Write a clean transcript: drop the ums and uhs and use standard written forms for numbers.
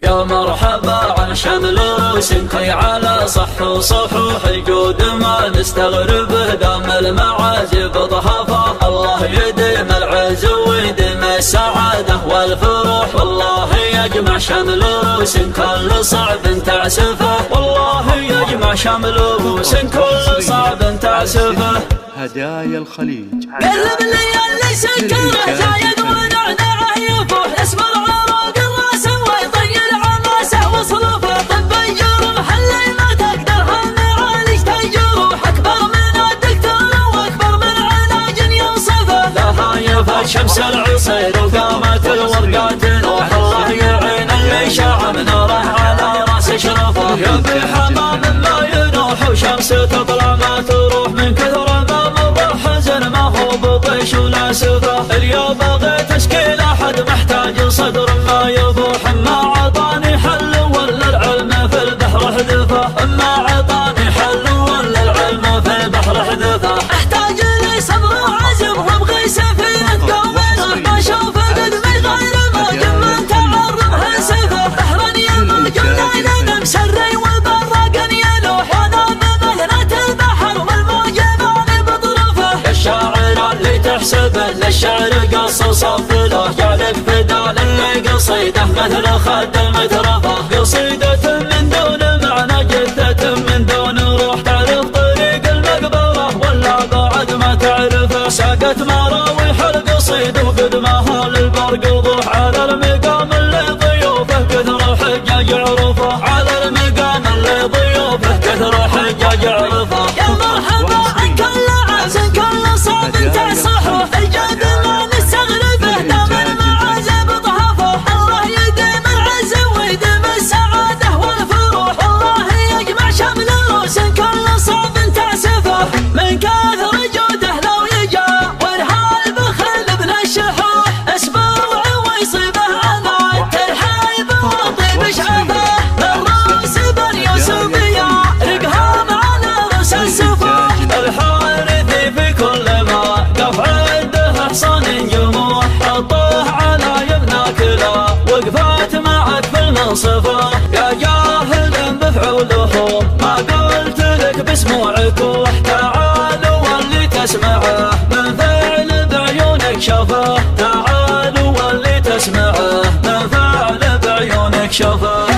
يا مرحبا عن شمل روسنكي على صح وصحوح الجود ما نستغربه دام المعازف ضحفه. الله يديم العز ويديم السعادة والفروح، والله يجمع شمل روس كل صعب تعسفه، والله يجمع شمل روس كل صعب تعسفه. هدايا الخليج قلب اللي سكره زايد ونعنعه يفوح، اسم العراق الراس ويطير عماسه وصلفه. طب الجروح اللي ما تقدرها معالج تجروح، اكبر من الدكتور واكبر من علاج يوصفه. لها يفا شمس العصير وقامت الورقات نوح، الله يعين اللي شاع من نوره على راس شرفه. يبي حمام ما ينوح وشمس تطلع ما تروح، من كثر ما مضى حزن ما هو بطيش ولا سفه. اليوم بغيت اشكي لاحد محتاج صدر ما يفوح، ما عطاني حل ولا العلم في البحر حذفه، ما عطاني حل ولا العلم في البحر حذفه. احتاج لي صبر وعزم وابغي سفينة قومنا، ما اشوف قد من غير موج من تعرضها سفه. بحرا يموج الليل مسري والبراق يلوح، وانا بمهنة البحر والموج ماني بطرفه. الشاعر اللي تحسبه للشعر قص وصفله، جعلك بدال اللي قصيده مثل خد المترفه. قصيدة من دون معنى جدة من دون روح، تعرف طريق المقبرة ولا بعد ما تعرفه. ساقت مراويح القصيد وقد ما هو للبرق وضوح، على المقام اللي ضيوفه كثر حجاج عرفه، على المقام اللي ضيوفه كثر حجاج عرفه. يا مرحبا عن كل عز كل صعب تعصحه، الجد ما نستغربه دام المعازف ضحفه. الله يديم العز ويديم السعادة والفروح، والله يجمع شمل روس كل صعب تعسفه. من كثر جوده لو يجا ورهال بخل ابن الشحوح، اسبوع ويصيبه عناد ترحيب وطيب شعفه. من روس بن يوسفية رقهم على روس السفوح، الحارثي في كل ما قف عنده حصان جموح. حطوه على يمنى كلا وقفات معك في المنصفه. يا جاهل بفعوله ما قلت لك بسموعك، تعالوا واللي تسمعه من فعل بعيونك شفه. تعالوا واللي تسمعه من فعل بعيونك شفه.